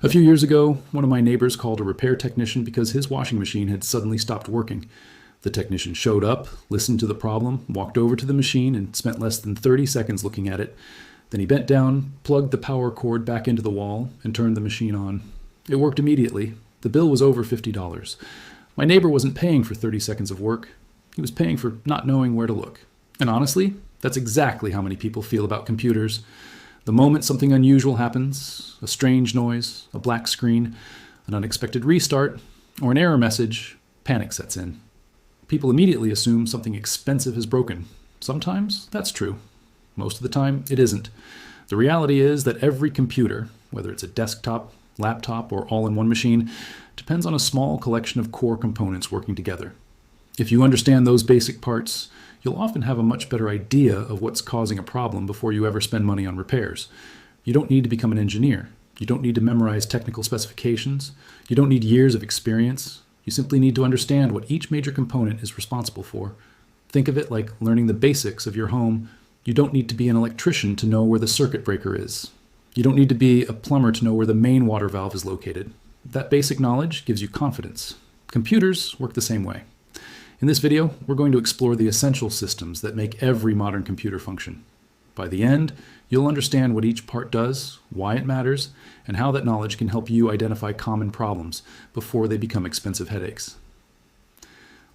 A few years ago, one of my neighbors called a repair technician because his washing machine had suddenly stopped working. The technician showed up, listened to the problem, walked over to the machine, and spent less than 30 seconds looking at it. Then he bent down, plugged the power cord back into the wall, and turned the machine on. It worked immediately. The bill was over $50. My neighbor wasn't paying for 30 seconds of work. He was paying for not knowing where to look. And honestly, that's exactly how many people feel about computers. The moment something unusual happens, a strange noise, a black screen, an unexpected restart, or an error message, panic sets in. People immediately assume something expensive has broken. Sometimes that's true. Most of the time, it isn't. The reality is that every computer, whether it's a desktop, laptop, or all-in-one machine, depends on a small collection of core components working together. If you understand those basic parts, you'll often have a much better idea of what's causing a problem before you ever spend money on repairs. You don't need to become an engineer. You don't need to memorize technical specifications. You don't need years of experience. You simply need to understand what each major component is responsible for. Think of it like learning the basics of your home. You don't need to be an electrician to know where the circuit breaker is. You don't need to be a plumber to know where the main water valve is located. That basic knowledge gives you confidence. Computers work the same way. In this video, we're going to explore the essential systems that make every modern computer function. By the end, you'll understand what each part does, why it matters, and how that knowledge can help you identify common problems before they become expensive headaches.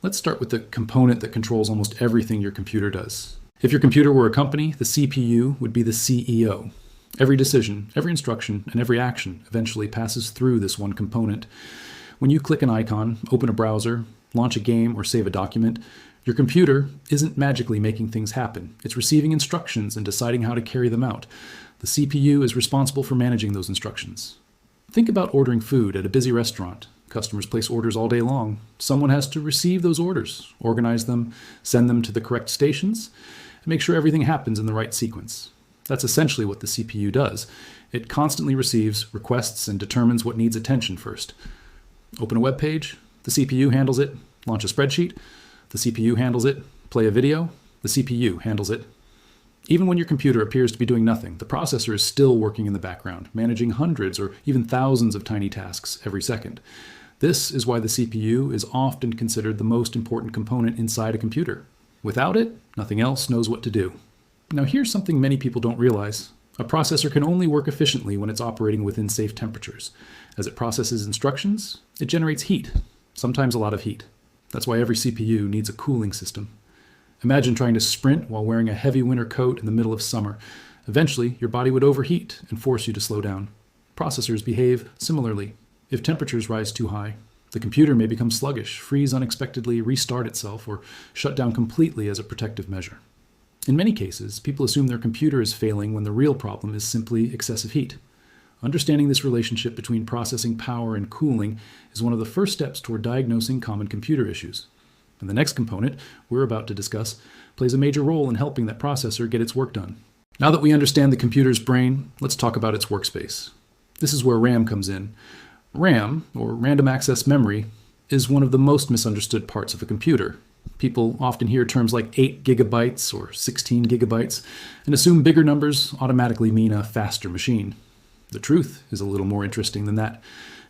Let's start with the component that controls almost everything your computer does. If your computer were a company, the CPU would be the CEO. Every decision, every instruction, and every action eventually passes through this one component. When you click an icon, open a browser, launch a game, or save a document, your computer isn't magically making things happen. It's receiving instructions and deciding how to carry them out. The CPU is responsible for managing those instructions. Think about ordering food at a busy restaurant. Customers place orders all day long. Someone has to receive those orders, organize them, send them to the correct stations, and make sure everything happens in the right sequence. That's essentially what the CPU does. It constantly receives requests and determines what needs attention first. Open a web page, the CPU handles it. Launch a spreadsheet, the CPU handles it. Play a video, the CPU handles it. Even when your computer appears to be doing nothing, the processor is still working in the background, managing hundreds or even thousands of tiny tasks every second. This is why the CPU is often considered the most important component inside a computer. Without it, nothing else knows what to do. Now here's something many people don't realize. A processor can only work efficiently when it's operating within safe temperatures. As it processes instructions, it generates heat, sometimes a lot of heat. That's why every CPU needs a cooling system. Imagine trying to sprint while wearing a heavy winter coat in the middle of summer. Eventually, your body would overheat and force you to slow down. Processors behave similarly. If temperatures rise too high, the computer may become sluggish, freeze unexpectedly, restart itself, or shut down completely as a protective measure. In many cases, people assume their computer is failing when the real problem is simply excessive heat. Understanding this relationship between processing power and cooling is one of the first steps toward diagnosing common computer issues. And the next component we're about to discuss plays a major role in helping that processor get its work done. Now that we understand the computer's brain, let's talk about its workspace. This is where RAM comes in. RAM, or random access memory, is one of the most misunderstood parts of a computer. People often hear terms like 8 gigabytes or 16 gigabytes and assume bigger numbers automatically mean a faster machine. The truth is a little more interesting than that.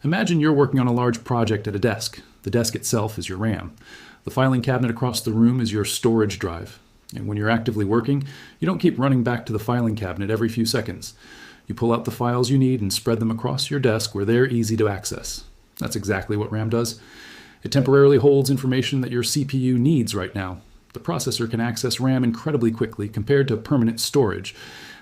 Imagine you're working on a large project at a desk. The desk itself is your RAM. The filing cabinet across the room is your storage drive. And when you're actively working, you don't keep running back to the filing cabinet every few seconds. You pull out the files you need and spread them across your desk where they're easy to access. That's exactly what RAM does. It temporarily holds information that your CPU needs right now. The processor can access RAM incredibly quickly compared to permanent storage.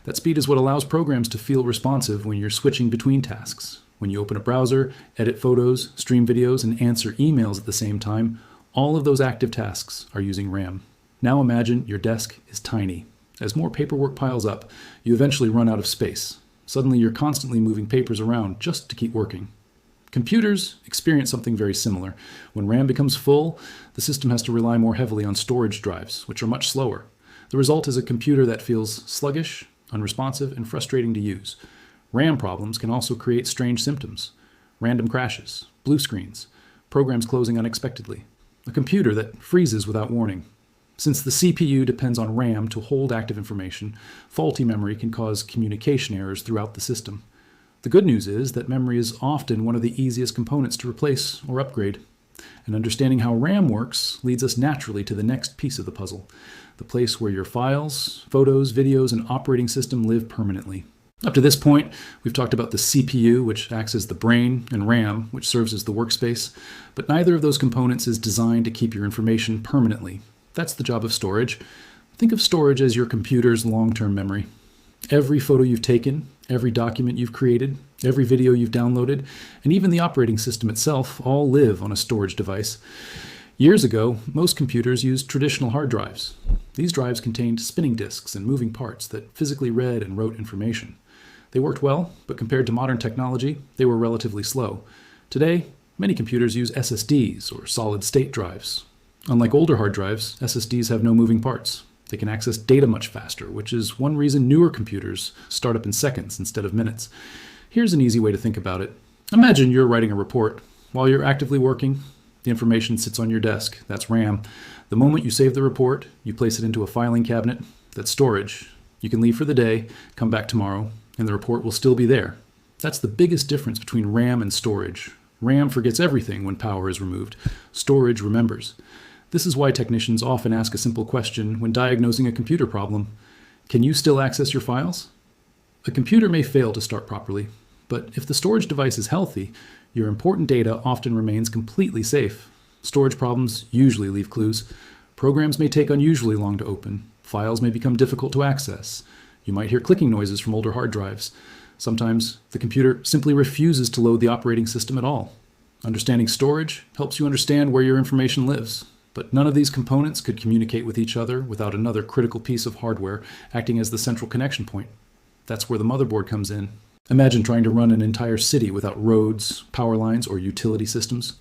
That speed is what allows programs to feel responsive when you're switching between tasks. When you open a browser, edit photos, stream videos, and answer emails at the same time, all of those active tasks are using RAM. Now imagine your desk is tiny. As more paperwork piles up, you eventually run out of space. Suddenly you're constantly moving papers around just to keep working. Computers experience something very similar. When RAM becomes full, the system has to rely more heavily on storage drives, which are much slower. The result is a computer that feels sluggish, unresponsive, and frustrating to use. RAM problems can also create strange symptoms. Random crashes, blue screens, programs closing unexpectedly, a computer that freezes without warning. Since the CPU depends on RAM to hold active information, faulty memory can cause communication errors throughout the system. The good news is that memory is often one of the easiest components to replace or upgrade. And understanding how RAM works leads us naturally to the next piece of the puzzle, the place where your files, photos, videos, and operating system live permanently. Up to this point, we've talked about the CPU, which acts as the brain, and RAM, which serves as the workspace, but neither of those components is designed to keep your information permanently. That's the job of storage. Think of storage as your computer's long-term memory. Every photo you've taken, every document you've created, every video you've downloaded, and even the operating system itself all live on a storage device. Years ago, most computers used traditional hard drives. These drives contained spinning disks and moving parts that physically read and wrote information. They worked well, but compared to modern technology, they were relatively slow. Today, many computers use SSDs or solid-state drives. Unlike older hard drives, SSDs have no moving parts. They can access data much faster, which is one reason newer computers start up in seconds instead of minutes. Here's an easy way to think about it. Imagine you're writing a report. While you're actively working, the information sits on your desk. That's RAM. The moment you save the report, you place it into a filing cabinet. That's storage. You can leave for the day, come back tomorrow, and the report will still be there. That's the biggest difference between RAM and storage. RAM forgets everything when power is removed. Storage remembers. This is why technicians often ask a simple question when diagnosing a computer problem. Can you still access your files? A computer may fail to start properly, but if the storage device is healthy, your important data often remains completely safe. Storage problems usually leave clues. Programs may take unusually long to open. Files may become difficult to access. You might hear clicking noises from older hard drives. Sometimes the computer simply refuses to load the operating system at all. Understanding storage helps you understand where your information lives. But none of these components could communicate with each other without another critical piece of hardware acting as the central connection point. That's where the motherboard comes in. Imagine trying to run an entire city without roads, power lines, or utility systems.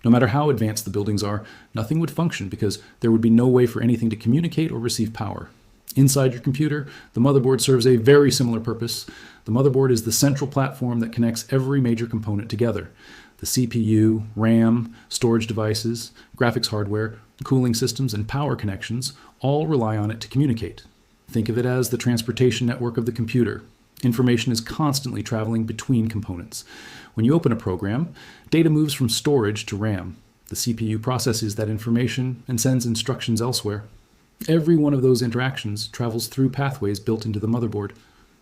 No matter how advanced the buildings are, nothing would function because there would be no way for anything to communicate or receive power. Inside your computer, the motherboard serves a very similar purpose. The motherboard is the central platform that connects every major component together. The CPU, RAM, storage devices, graphics hardware, cooling systems, and power connections all rely on it to communicate. Think of it as the transportation network of the computer. Information is constantly traveling between components. When you open a program, data moves from storage to RAM. The CPU processes that information and sends instructions elsewhere. Every one of those interactions travels through pathways built into the motherboard.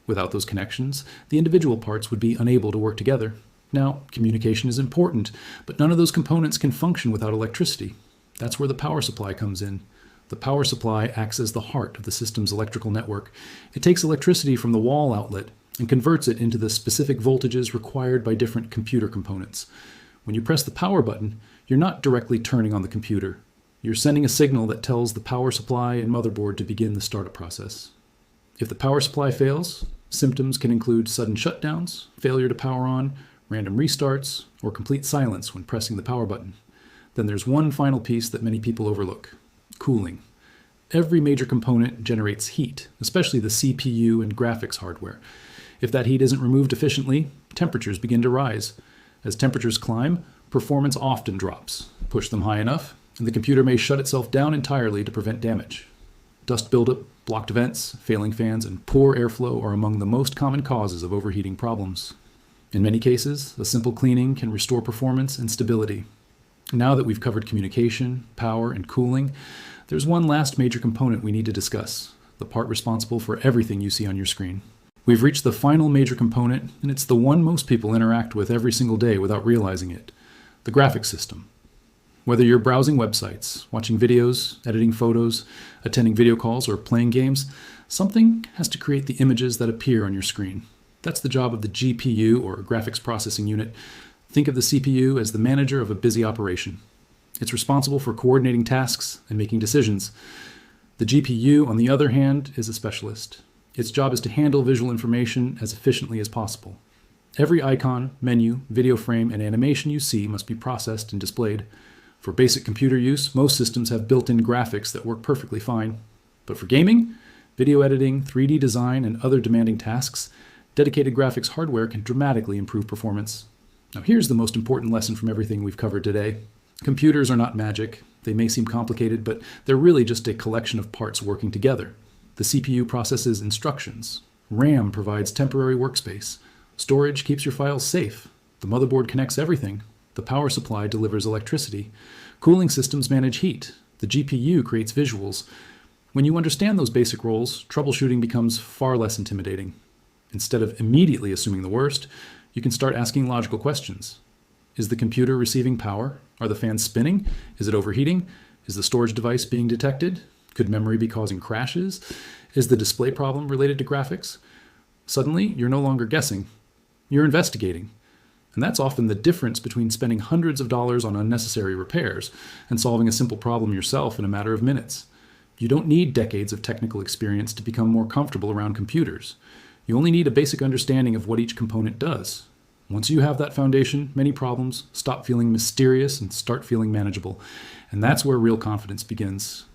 Without those connections, the individual parts would be unable to work together. Now, communication is important, but none of those components can function without electricity. That's where the power supply comes in. The power supply acts as the heart of the system's electrical network. It takes electricity from the wall outlet and converts it into the specific voltages required by different computer components. When you press the power button, you're not directly turning on the computer. You're sending a signal that tells the power supply and motherboard to begin the startup process. If the power supply fails, symptoms can include sudden shutdowns, failure to power on, random restarts, or complete silence when pressing the power button. Then there's one final piece that many people overlook: cooling. Every major component generates heat, especially the CPU and graphics hardware. If that heat isn't removed efficiently, temperatures begin to rise. As temperatures climb, performance often drops. Push them high enough, and the computer may shut itself down entirely to prevent damage. Dust buildup, blocked vents, failing fans, and poor airflow are among the most common causes of overheating problems. In many cases, a simple cleaning can restore performance and stability. Now that we've covered communication, power, and cooling, there's one last major component we need to discuss, the part responsible for everything you see on your screen. We've reached the final major component, and it's the one most people interact with every single day without realizing it: the graphics system. Whether you're browsing websites, watching videos, editing photos, attending video calls, or playing games, something has to create the images that appear on your screen. That's the job of the GPU, or graphics processing unit. Think of the CPU as the manager of a busy operation. It's responsible for coordinating tasks and making decisions. The GPU, on the other hand, is a specialist. Its job is to handle visual information as efficiently as possible. Every icon, menu, video frame, and animation you see must be processed and displayed. For basic computer use, most systems have built-in graphics that work perfectly fine. But for gaming, video editing, 3D design, and other demanding tasks, dedicated graphics hardware can dramatically improve performance. Now here's the most important lesson from everything we've covered today. Computers are not magic. They may seem complicated, but they're really just a collection of parts working together. The CPU processes instructions. RAM provides temporary workspace. Storage keeps your files safe. The motherboard connects everything. The power supply delivers electricity. Cooling systems manage heat. The GPU creates visuals. When you understand those basic roles, troubleshooting becomes far less intimidating. Instead of immediately assuming the worst, you can start asking logical questions. Is the computer receiving power? Are the fans spinning? Is it overheating? Is the storage device being detected? Could memory be causing crashes? Is the display problem related to graphics? Suddenly, you're no longer guessing. You're investigating. And that's often the difference between spending hundreds of dollars on unnecessary repairs and solving a simple problem yourself in a matter of minutes. You don't need decades of technical experience to become more comfortable around computers. You only need a basic understanding of what each component does. Once you have that foundation, many problems stop feeling mysterious and start feeling manageable. And that's where real confidence begins.